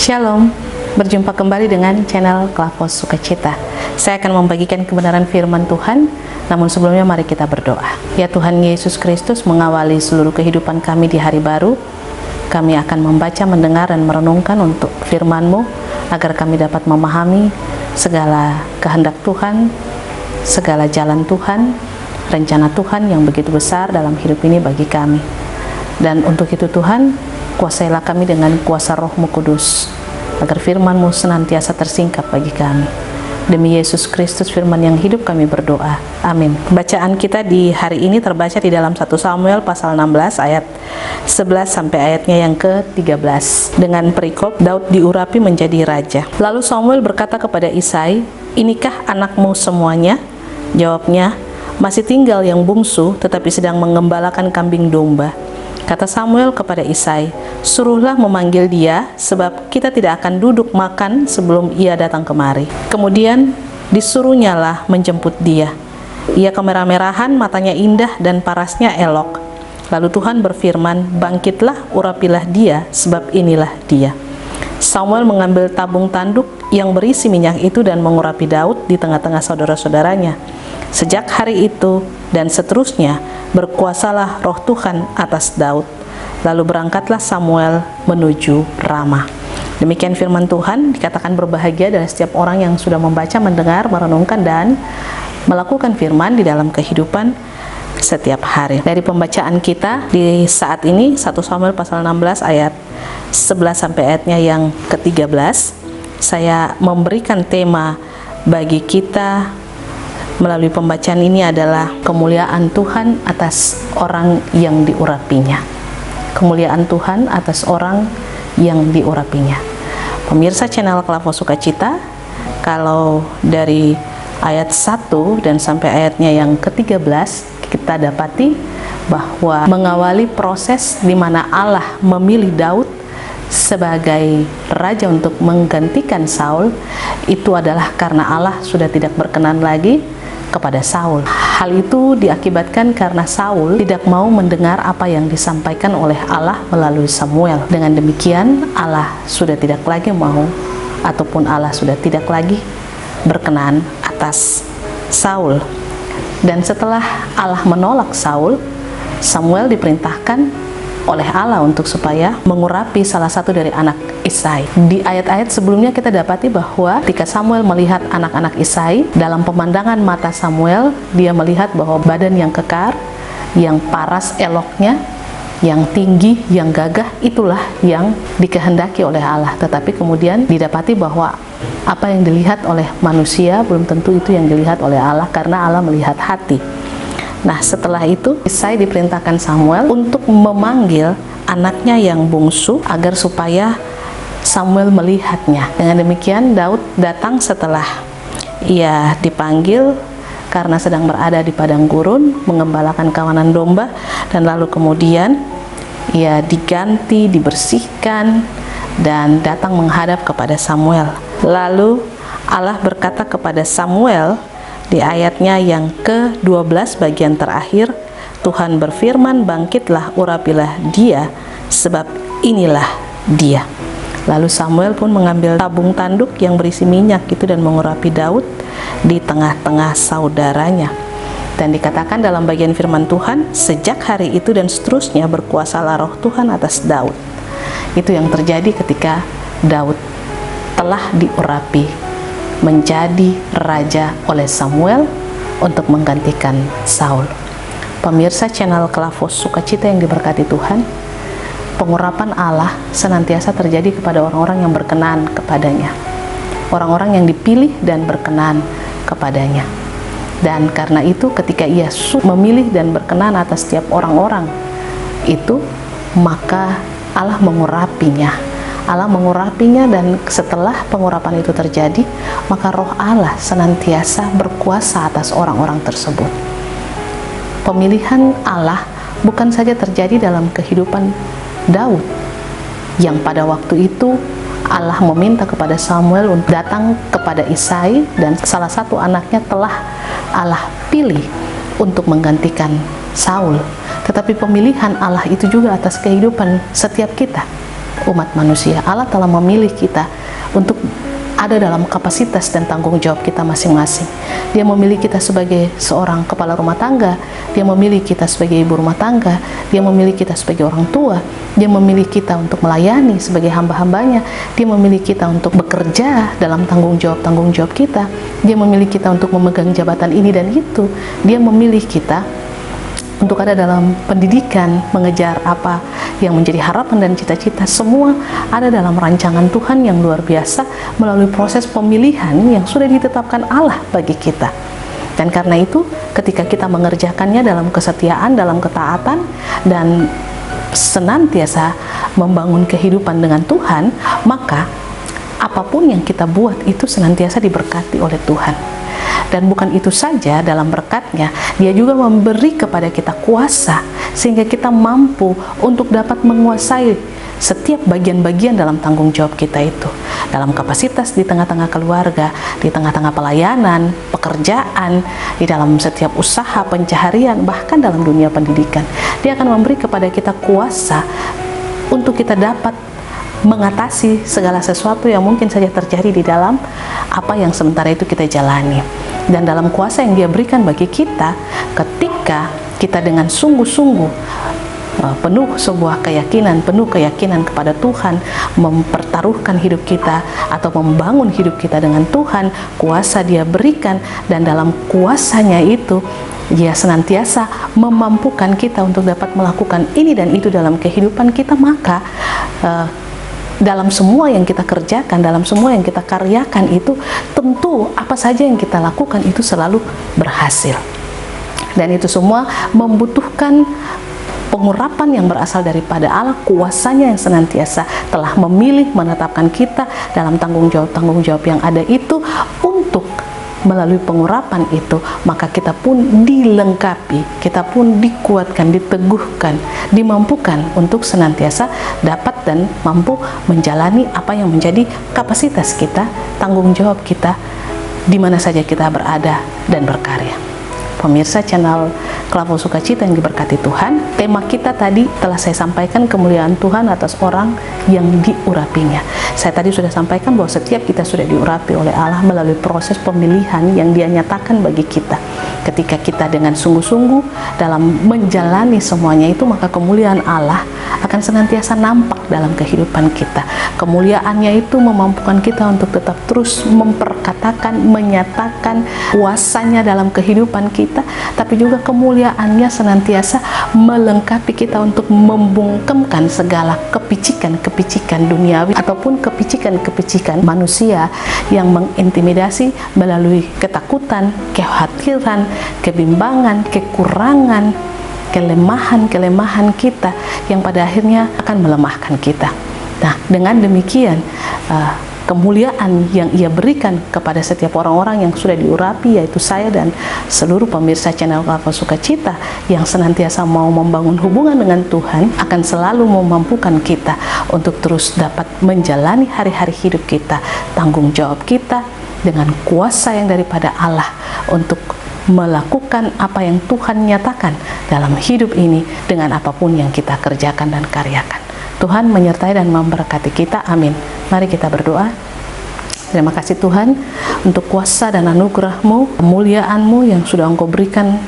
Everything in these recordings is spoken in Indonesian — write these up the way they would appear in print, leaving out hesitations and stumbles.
Shalom, berjumpa kembali dengan channel Klavos Sukacita. Saya akan membagikan kebenaran firman Tuhan, namun sebelumnya mari kita berdoa. Ya Tuhan Yesus Kristus, mengawali seluruh kehidupan kami di hari baru, kami akan membaca, mendengar, dan merenungkan untuk firman-Mu, agar kami dapat memahami segala kehendak Tuhan, segala jalan Tuhan, rencana Tuhan yang begitu besar dalam hidup ini bagi kami. Dan untuk itu Tuhan, kuasailah kami dengan kuasa Roh-Mu Kudus, agar firman-Mu senantiasa tersingkap bagi kami. Demi Yesus Kristus firman yang hidup kami berdoa. Amin. Bacaan kita di hari ini terbaca di dalam 1 Samuel pasal 16 ayat 11 sampai ayatnya yang ke-13. Dengan perikop, Daud diurapi menjadi raja. Lalu Samuel berkata kepada Isai, "Inikah anakmu semuanya?" Jawabnya, "Masih tinggal yang bungsu, tetapi sedang mengembalakan kambing domba." Kata Samuel kepada Isai, "Suruhlah memanggil dia, sebab kita tidak akan duduk makan sebelum ia datang kemari." Kemudian disuruhnyalah menjemput dia. Ia kemerah-merahan, matanya indah dan parasnya elok. Lalu Tuhan berfirman, "Bangkitlah, urapilah dia, sebab inilah dia." Samuel mengambil tabung tanduk yang berisi minyak itu dan mengurapi Daud di tengah-tengah saudara-saudaranya. Sejak hari itu dan seterusnya, berkuasalah roh Tuhan atas Daud. Lalu berangkatlah Samuel menuju Rama. Demikian firman Tuhan. Dikatakan berbahagia adalah setiap orang yang sudah membaca, mendengar, merenungkan, dan melakukan firman di dalam kehidupan setiap hari. Dari pembacaan kita di saat ini, 1 Samuel pasal 16 ayat 11 sampai ayatnya yang ke-13, saya memberikan tema bagi kita melalui pembacaan ini adalah kemuliaan Tuhan atas orang yang diurapinya. Kemuliaan Tuhan atas orang yang diurapinya. Pemirsa channel Klavos Sukacita, kalau dari ayat 1 dan sampai ayatnya yang ke-13, kita dapati bahwa mengawali proses di mana Allah memilih Daud sebagai raja untuk menggantikan Saul, itu adalah karena Allah sudah tidak berkenan lagi kepada Saul. Hal itu diakibatkan karena Saul tidak mau mendengar apa yang disampaikan oleh Allah melalui Samuel. Dengan demikian, Allah sudah tidak lagi mau, ataupun Allah sudah tidak lagi berkenan atas Saul. Dan setelah Allah menolak Saul, Samuel diperintahkan oleh Allah untuk supaya mengurapi salah satu dari anak Isai. Di ayat-ayat sebelumnya kita dapati bahwa ketika Samuel melihat anak-anak Isai, dalam pemandangan mata Samuel, dia melihat bahwa badan yang kekar, yang paras eloknya, yang tinggi, yang gagah, itulah yang dikehendaki oleh Allah. Tetapi kemudian didapati bahwa apa yang dilihat oleh manusia belum tentu itu yang dilihat oleh Allah, karena Allah melihat hati. Nah, setelah itu Isai diperintahkan Samuel untuk memanggil anaknya yang bungsu agar supaya Samuel melihatnya. Dengan demikian Daud datang setelah ia dipanggil karena sedang berada di padang gurun mengembalakan kawanan domba, dan lalu kemudian ia diganti, dibersihkan, dan datang menghadap kepada Samuel. Lalu Allah berkata kepada Samuel di ayatnya yang ke-12 bagian terakhir, Tuhan berfirman, "Bangkitlah, urapilah dia, sebab inilah dia." Lalu Samuel pun mengambil tabung tanduk yang berisi minyak itu dan mengurapi Daud di tengah-tengah saudaranya. Dan dikatakan dalam bagian firman Tuhan, sejak hari itu dan seterusnya berkuasalah roh Tuhan atas Daud. Itu yang terjadi ketika Daud telah diurapi menjadi raja oleh Samuel untuk menggantikan Saul. Pemirsa channel Klavos Sukacita yang diberkati Tuhan, pengurapan Allah senantiasa terjadi kepada orang-orang yang berkenan kepadanya, orang-orang yang dipilih dan berkenan kepadanya. Dan karena itu ketika ia memilih dan berkenan atas setiap orang-orang itu, maka Allah mengurapinya. Allah mengurapinya, dan setelah pengurapan itu terjadi, maka roh Allah senantiasa berkuasa atas orang-orang tersebut. Pemilihan Allah bukan saja terjadi dalam kehidupan Daud, yang pada waktu itu Allah meminta kepada Samuel untuk datang kepada Isai, dan salah satu anaknya telah Allah pilih untuk menggantikan Saul. Tetapi pemilihan Allah itu juga atas kehidupan setiap kita. umat manusia. Allah telah memilih kita untuk ada dalam kapasitas dan tanggung jawab kita masing-masing. Dia memilih kita sebagai seorang kepala rumah tangga, dia memilih kita sebagai ibu rumah tangga, dia memilih kita sebagai orang tua, dia memilih kita untuk melayani sebagai hamba-hambanya, dia memilih kita untuk bekerja dalam tanggung jawab kita, dia memilih kita untuk memegang jabatan ini dan itu, dia memilih kita untuk ada dalam pendidikan, mengejar apa yang menjadi harapan dan cita-cita. Semua ada dalam rancangan Tuhan yang luar biasa melalui proses pemilihan yang sudah ditetapkan Allah bagi kita. Dan karena itu, ketika kita mengerjakannya dalam kesetiaan, dalam ketaatan, dan senantiasa membangun kehidupan dengan Tuhan, maka apapun yang kita buat itu senantiasa diberkati oleh Tuhan. Dan bukan itu saja, dalam berkatnya dia juga memberi kepada kita kuasa sehingga kita mampu untuk dapat menguasai setiap bagian-bagian dalam tanggung jawab kita itu, dalam kapasitas di tengah-tengah keluarga, di tengah-tengah pelayanan, pekerjaan, di dalam setiap usaha pencaharian, bahkan dalam dunia pendidikan. Dia akan memberi kepada kita kuasa untuk kita dapat mengatasi segala sesuatu yang mungkin saja terjadi di dalam apa yang sementara itu kita jalani. Dan dalam kuasa yang dia berikan bagi kita, ketika kita dengan sungguh-sungguh penuh sebuah keyakinan, penuh keyakinan kepada Tuhan, mempertaruhkan hidup kita atau membangun hidup kita dengan Tuhan, kuasa dia berikan, dan dalam kuasanya itu dia senantiasa memampukan kita untuk dapat melakukan ini dan itu dalam kehidupan kita. Maka dalam semua yang kita kerjakan, dalam semua yang kita karyakan itu, tentu apa saja yang kita lakukan itu selalu berhasil. Dan itu semua membutuhkan pengurapan yang berasal daripada Allah, kuasanya yang senantiasa telah memilih menetapkan kita dalam tanggung jawab yang ada itu. Untuk melalui pengurapan itu, maka kita pun dilengkapi, kita pun dikuatkan, diteguhkan, dimampukan untuk senantiasa dapat dan mampu menjalani apa yang menjadi kapasitas kita, tanggung jawab kita, di mana saja kita berada dan berkarya. Pemirsa channel Kelapo Sukacita yang diberkati Tuhan, tema kita tadi telah saya sampaikan, kemuliaan Tuhan atas orang yang diurapinya. Saya tadi sudah sampaikan bahwa setiap kita sudah diurapi oleh Allah melalui proses pemilihan yang dia nyatakan bagi kita. Ketika kita dengan sungguh-sungguh dalam menjalani semuanya itu, maka kemuliaan Allah akan senantiasa nampak dalam kehidupan kita. Kemuliaannya itu memampukan kita untuk tetap terus memperkatakan, menyatakan kuasanya dalam kehidupan kita, tapi juga kemuliaannya senantiasa melengkapi kita untuk membungkamkan segala kepicikan-kepicikan duniawi ataupun kepicikan-kepicikan manusia yang mengintimidasi melalui ketakutan, kekhawatiran, kebimbangan, kekurangan, kelemahan-kelemahan kita yang pada akhirnya akan melemahkan kita. Nah, dengan demikian kemuliaan yang ia berikan kepada setiap orang-orang yang sudah diurapi, yaitu saya dan seluruh pemirsa channel Kelapo Sukacita yang senantiasa mau membangun hubungan dengan Tuhan, akan selalu memampukan kita untuk terus dapat menjalani hari-hari hidup kita, tanggung jawab kita dengan kuasa yang daripada Allah untuk melakukan apa yang Tuhan nyatakan dalam hidup ini dengan apapun yang kita kerjakan dan karyakan. Tuhan menyertai dan memberkati kita. Amin. Mari kita berdoa. Terima kasih Tuhan untuk kuasa dan anugerah-Mu, kemuliaan-Mu yang sudah Engkau berikan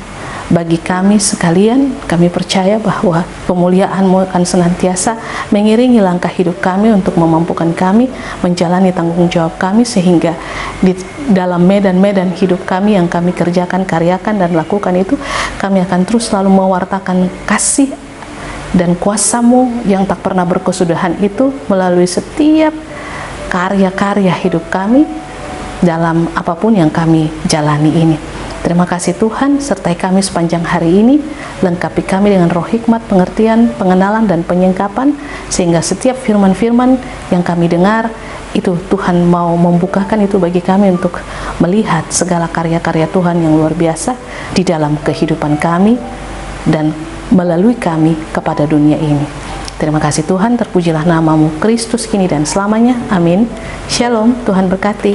bagi kami sekalian. Kami percaya bahwa kemuliaan-Mu akan senantiasa mengiringi langkah hidup kami untuk memampukan kami menjalani tanggung jawab kami, sehingga di dalam medan-medan hidup kami yang kami kerjakan, karyakan, dan lakukan itu, kami akan terus selalu mewartakan kasih dan kuasa-Mu yang tak pernah berkesudahan itu melalui setiap karya-karya hidup kami dalam apapun yang kami jalani ini. Terima kasih Tuhan, sertai kami sepanjang hari ini, lengkapi kami dengan roh hikmat, pengertian, pengenalan, dan penyingkapan, sehingga setiap firman-firman yang kami dengar itu Tuhan mau membukakan itu bagi kami untuk melihat segala karya-karya Tuhan yang luar biasa di dalam kehidupan kami dan melalui kami kepada dunia ini. Terima kasih Tuhan, terpujilah nama-Mu Kristus kini dan selamanya. Amin. Shalom, Tuhan berkati.